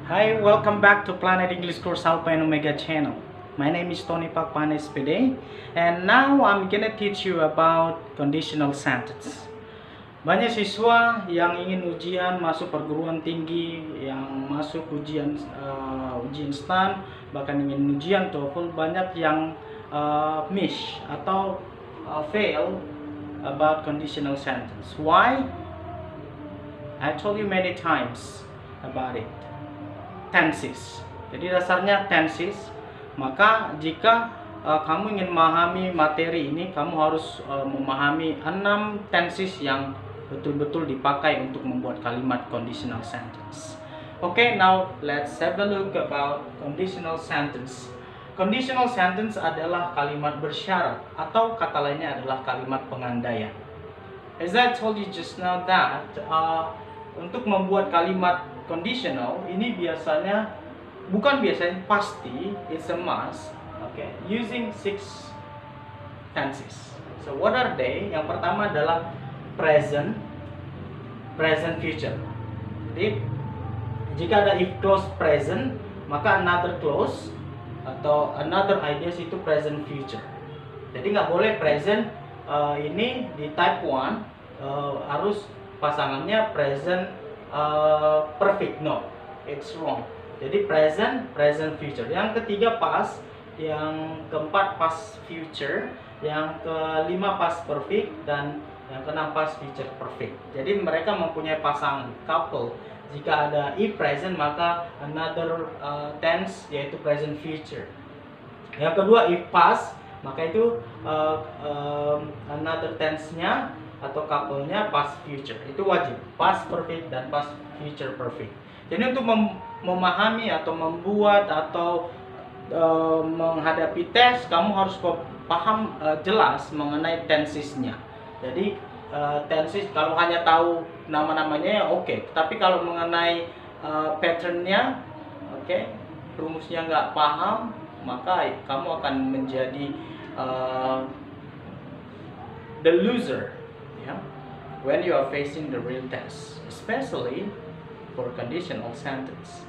Hi, welcome back to Planet English Course Alpha and Omega channel. My name is Tony Pakpanes PD, and now I'm gonna teach you about conditional sentence. Banyak siswa yang ingin ujian masuk perguruan tinggi, yang masuk ujian ujian STAN, bahkan ingin ujian TOEFL, banyak yang miss atau fail about conditional sentence. Why? I told you many times about it. Tenses. Jadi dasarnya tenses. Maka jika kamu ingin memahami materi ini, kamu harus memahami 6 tenses yang betul-betul dipakai untuk membuat kalimat conditional sentence. Okay, now let's have a look about conditional sentence. Conditional sentence adalah kalimat bersyarat atau kata lainnya adalah kalimat pengandaian. As I told you just now that untuk membuat kalimat conditional ini bukan biasanya pasti, it's a must. Okay, using 6 tenses. So what are they? Yang pertama adalah present future. Jadi jika ada if clause present, maka another clause atau another ideas itu present future. Jadi nggak boleh present ini di type 1 harus pasangannya present perfect. No, it's wrong. Jadi present future. Yang ketiga past, yang keempat past future, yang kelima past perfect, dan yang keenam past future perfect. Jadi mereka mempunyai pasangan couple. Jika ada if present, maka another tense yaitu present future. Yang kedua if past, maka itu another tense-nya atau couple-nya past future. Itu wajib, past perfect dan past future perfect. Jadi untuk memahami atau membuat atau menghadapi tes, kamu harus paham jelas mengenai tensesnya. Jadi tenses kalau hanya tahu nama-namanya ya oke. Tapi kalau mengenai patternnya, oke, rumusnya nggak paham, maka kamu akan menjadi the loser. When you are facing the real test, especially for conditional sentence.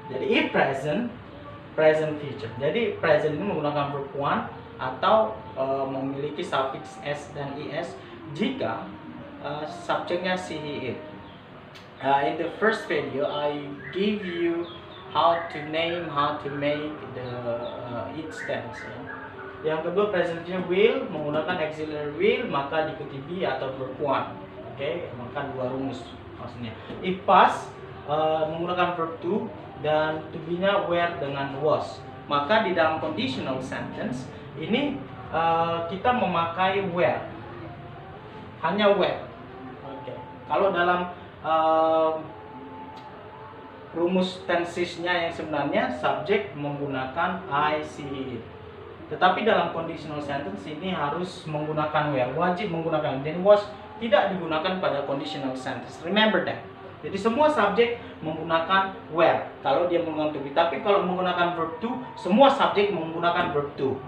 Jadi if present future. Jadi present ini menggunakan verb one atau memiliki suffix s dan es jika subjeknya she it. In the first video, I give you how to make the it tense. Yang kedua, present future will menggunakan auxiliary will, maka diikuti be atau verb one. Oke, maka dua rumus maksudnya. If past menggunakan verb to dan to be-nya were dengan was. Maka di dalam conditional sentence ini kita memakai were. Hanya were. Oke. Kalau dalam rumus tensesnya yang sebenarnya subjek menggunakan I, see, it. Tetapi dalam conditional sentence ini harus menggunakan were, wajib menggunakan. Dan was tidak digunakan pada conditional sentence. Remember that. Jadi semua subjek menggunakan were kalau dia menggunakan to be. Tapi kalau menggunakan verb to, semua subjek menggunakan verb to.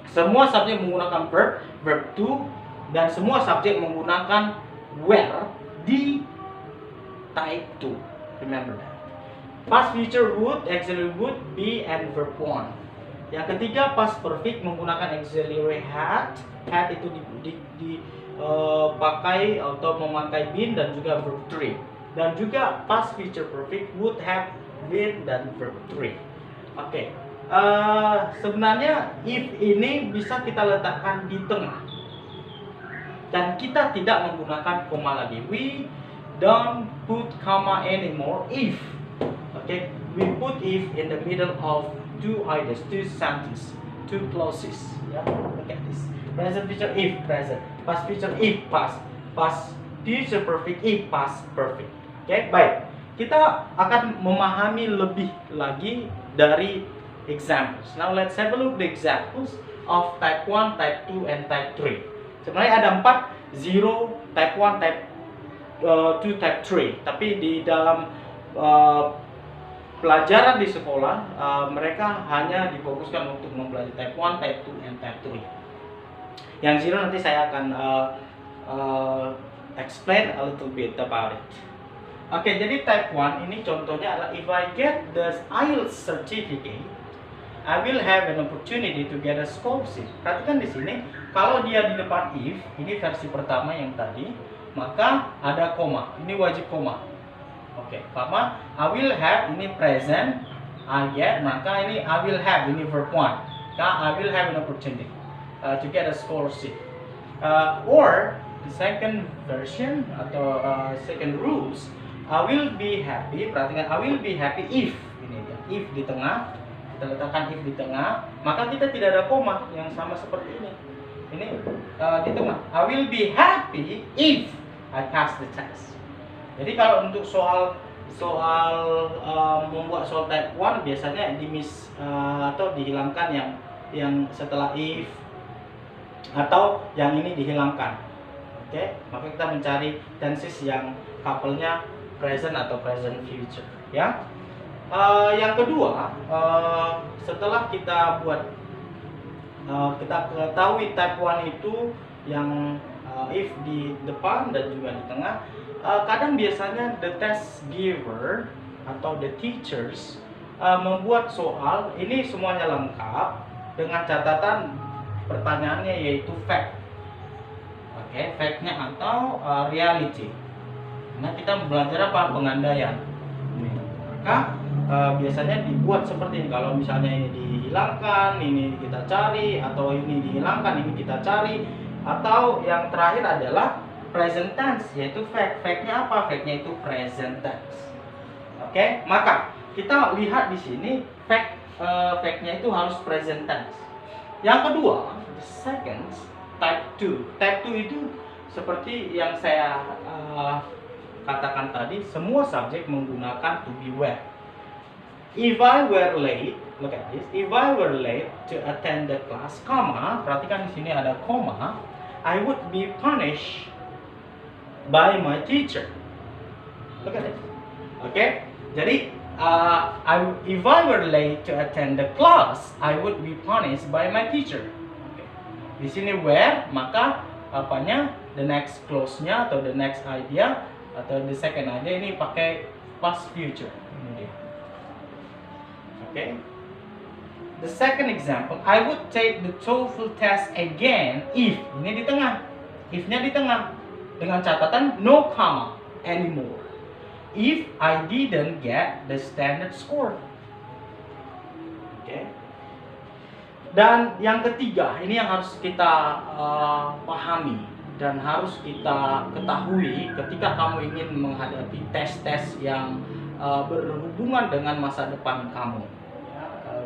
Semua subjek menggunakan verb to, dan semua subjek menggunakan were di type 2. Remember that. Past future would, auxiliary would, be, and verb one. Yang ketiga, past perfect menggunakan auxiliary had. Had itu dipakai atau memakai been dan juga verb 3. Dan juga past future perfect would have been dan verb 3. Oke. Sebenarnya if ini bisa kita letakkan di tengah. Dan kita tidak menggunakan koma lagi. We don't put comma anymore if. Okay, we put if in the middle of two ideas, two sentences, two clauses. Yeah, look at this. Present future if present, past future if past, past future perfect if past perfect. Okay, baik. Kita akan memahami lebih lagi dari examples. Now let's have a look the examples of type 1, type 2, and type 3. Sebenarnya ada 4, 0, type 1, type 2, type 3. Tapi di dalam pelajaran di sekolah, mereka hanya difokuskan untuk mempelajari type 1, type 2, and type 3. Yang 0 nanti saya akan explain a little bit about it. Oke, jadi type 1 ini contohnya adalah if I get the IELTS certificate, I will have an opportunity to get a scholarship. Perhatikan di sini, kalau dia di depan if, ini versi pertama yang tadi, maka ada koma. Ini wajib koma. Oke, koma. I will have ini present, I get, maka ini I will have ini verb 1. I will have an opportunity to get a scholarship. Or the second version atau second rules, I will be happy. Perhatikan, I will be happy if ini dia, if di tengah. Kita letakkan if di tengah, maka kita tidak ada koma yang sama seperti ini. Ini di tengah. I will be happy if I pass the test. Jadi kalau untuk soal membuat soal type 1 biasanya atau dihilangkan yang setelah if, atau yang ini dihilangkan. Oke, maka kita mencari tenses yang couple-nya present atau present future, ya. Yang kedua, setelah kita buat kita ketahui type 1 itu yang if di depan dan juga di tengah, kadang biasanya the test giver atau the teachers membuat soal ini semuanya lengkap dengan catatan pertanyaannya yaitu fact. Oke, fact-nya atau reality. Nah, kita belajar apa? Pengandaian. Maka biasanya dibuat seperti ini. Kalau misalnya ini dihilangkan, ini kita cari, atau ini dihilangkan, ini kita cari, atau yang terakhir adalah present tense, yaitu fact. Fact-nya apa? Fact-nya itu present tense. Oke, maka kita lihat di sini fact-nya itu harus present tense. Yang kedua, the second, type 2. Type 2 itu seperti yang saya katakan tadi, semua subjek menggunakan to be were. If I were late, look at this. If I were late to attend the class, comma, perhatikan di sini ada koma, I would be punished by my teacher. Look at it. Oke, jadi if I were late to attend the class, I would be punished by my teacher. Okay. Di sini where, maka apanya? The next clause-nya atau the next idea atau the second idea ini pakai past future. Ini dia. Okay. The second example, I would take the TOEFL test again if, ini di tengah, if-nya di tengah, dengan catatan no comma anymore, if I didn't get the standard score. Okay. Dan yang ketiga, ini yang harus kita pahami dan harus kita ketahui ketika kamu ingin menghadapi tes-tes yang berhubungan dengan masa depan kamu.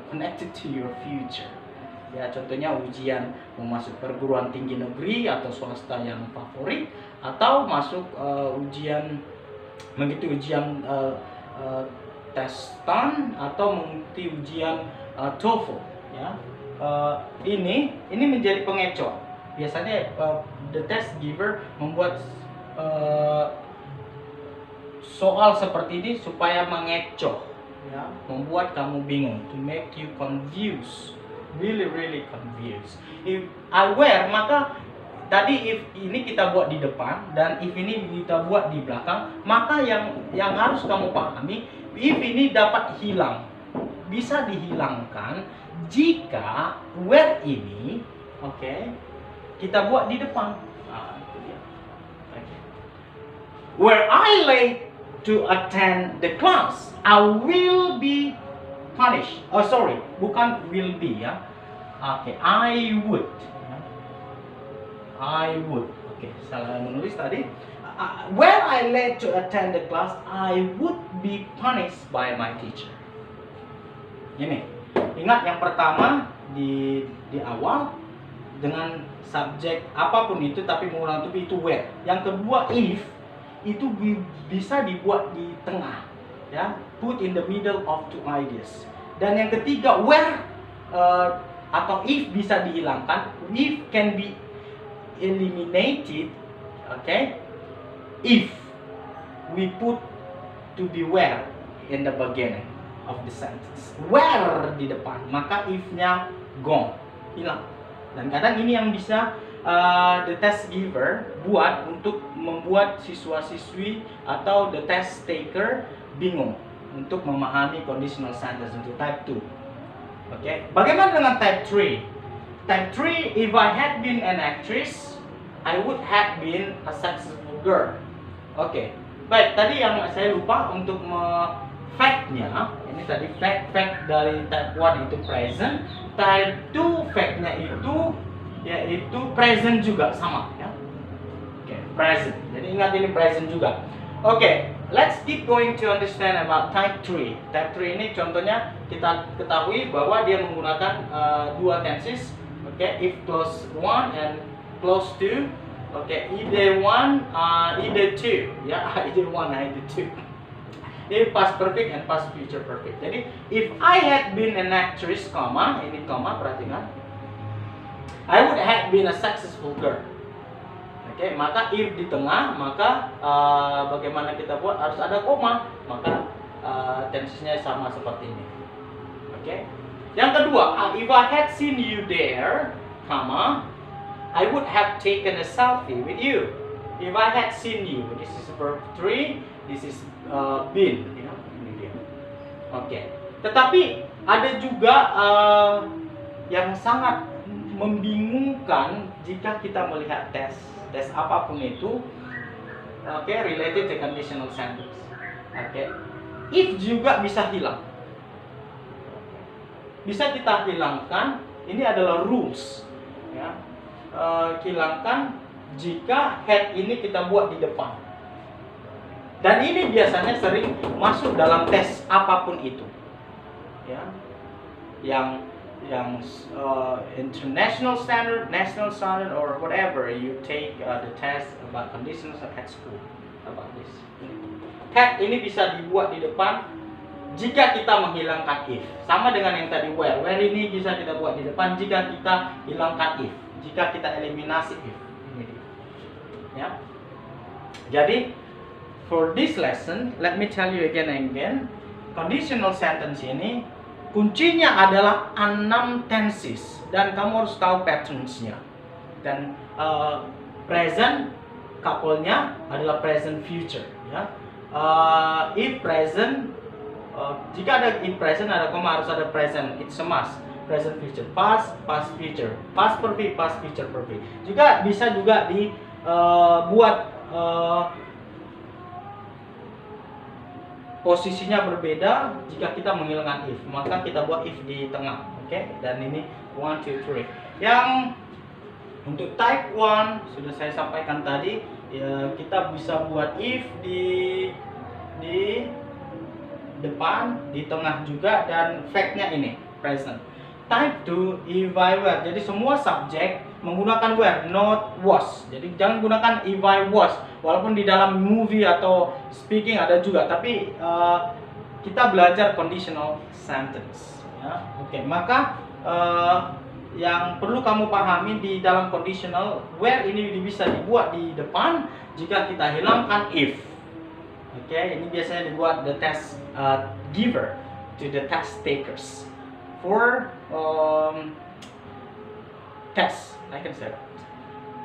Connected to your future. Ya, contohnya ujian mau masuk perguruan tinggi negeri atau swasta yang favorit, atau masuk mengikuti ujian tes STAN atau mengikuti ujian TOEFL. Ya, ini menjadi pengecoh. Biasanya the test giver membuat soal seperti ini supaya mengecoh. Ya, membuat kamu bingung, to make you confused, really confused. If I were, maka tadi if ini kita buat di depan dan if ini kita buat di belakang, maka yang harus kamu pahami, if ini dapat hilang, bisa dihilangkan jika were ini, oke, kita buat di depan. Nah, itu dia. Okay. Were I late to attend the class, I will be punished. Oh sorry, bukan will be ya. Oke, I would. I would. Oke, salah menulis tadi. Where I late to attend the class, I would be punished by my teacher. Ini, ingat yang pertama di awal dengan subjek apapun itu tapi menggunakan to be itu where. Yang kedua if itu bisa dibuat di tengah, ya, put in the middle of two ideas. Dan yang ketiga where atau if bisa dihilangkan, if can be eliminated, okay, if we put to be where in the beginning of the sentence, where di depan, maka if-nya gone, hilang. Dan kadang ini yang bisa the test giver buat untuk membuat siswa-siswi atau the test taker bingung untuk memahami conditional sentence untuk type 2. Oke, bagaimana dengan type 3? Type 3, if I had been an actress, I would have been a successful girl. Oke, baik, tadi yang saya lupa untuk fact-nya, ini tadi fact dari type 1 itu present, type 2 fact-nya itu yaitu present juga sama ya. Oke, present. Jadi ingat ini present juga. Oke, let's keep going to understand about type 3. Type 3 ini contohnya kita ketahui bahwa dia menggunakan dua tenses. Oke, if clause 1 and clause 2. Oke, either 1, either 2 ya, either 1, either 2. Ini past perfect and past future perfect. Jadi if I had been an actress, comma, ini comma, perhatikan, I would have been a successful girl. Oke, maka if di tengah, maka bagaimana kita buat, harus ada koma, maka tensesnya sama seperti ini. Oke. Yang kedua, if I had seen you there, comma, I would have taken a selfie with you. If I had seen you, this is verb 3, this is been, ya, ini dia. Oke. Tetapi ada juga yang sangat membingungkan jika kita melihat tes apapun itu, oke, related to conditional sentence. Oke. If juga bisa hilang. Bisa kita hilangkan, ini adalah rules ya. Hilangkan jika had ini kita buat di depan. Dan ini biasanya sering masuk dalam tes apapun itu. Ya. Yang international standard, national standard, or whatever you take the test about conditions at school about this. Had ini bisa dibuat di depan jika kita menghilangkan if. Sama dengan yang tadi where. Where ini bisa kita buat di depan jika kita hilangkan if. Jika kita eliminasi if. Ini dia. Ya. Jadi for this lesson, let me tell you again and again, conditional sentence ini kuncinya adalah 6 tenses dan kamu harus tahu patterns-nya. Dan present couple-nya adalah present future ya. If present, jika ada if present ada koma, harus ada present, it's a must. Present future, past future, past perfect, past future perfect. Juga bisa juga dibuat posisinya berbeda jika kita menghilangkan if, maka kita buat if di tengah. Oke, dan ini 1, 2, 3. Yang untuk type 1 sudah saya sampaikan tadi ya, kita bisa buat if di depan, di tengah juga, dan fact-nya ini present. Type 2 if I were. Jadi semua subjek menggunakan were, not was. Jadi jangan gunakan if I was. Walaupun di dalam movie atau speaking ada juga, tapi kita belajar conditional sentence. Ya. Oke, maka yang perlu kamu pahami di dalam conditional, where ini bisa dibuat di depan jika kita hilangkan if. Oke, ini biasanya dibuat the test giver to the test takers for test. I can say that.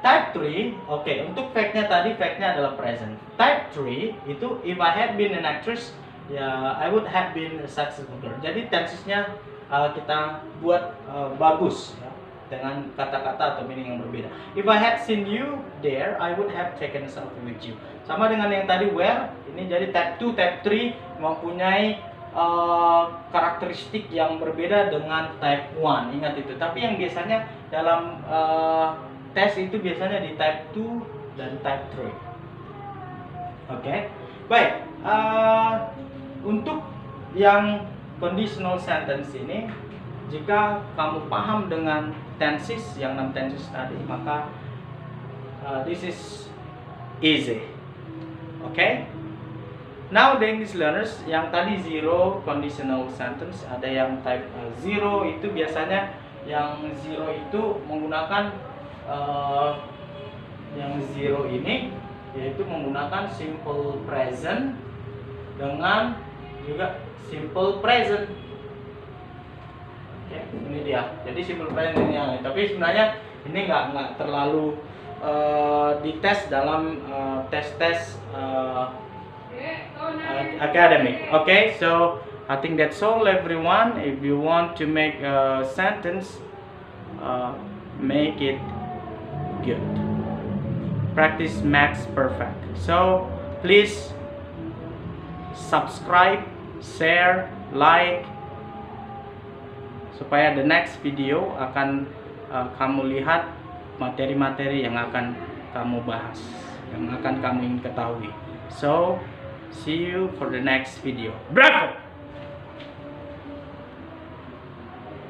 Type 3, oke, untuk fact-nya tadi, fact-nya adalah present. Type 3 itu if I had been an actress, ya I would have been a successful girl. Jadi tensesnya kita buat bagus ya, dengan kata-kata atau meaning yang berbeda. If I had seen you there, I would have taken a selfie with you. Sama dengan yang tadi where, ini jadi type 2, type 3 mempunyai karakteristik yang berbeda dengan type 1. Ingat itu. Tapi yang biasanya dalam tes itu biasanya di type 2 dan type 3. Oke. Baik. Untuk yang conditional sentence ini, jika kamu paham dengan tenses, yang 6 tenses tadi, maka this is easy. Oke. Now the English learners, yang tadi zero conditional sentence, ada yang type 0 itu biasanya yang 0 itu menggunakan yang 0 ini yaitu menggunakan simple present dengan juga simple present. Oke. Oke, ini dia. Jadi simple plan ini yang, tapi sebenarnya ini nggak terlalu dites dalam tes academic. Okay, so I think that's all, everyone. If you want to make a sentence, make it good. Practice makes perfect. So please subscribe, share, like, supaya the next video akan kamu lihat materi-materi yang akan kamu bahas, yang akan kamu ingin ketahui. So see you for the next video. Bravo!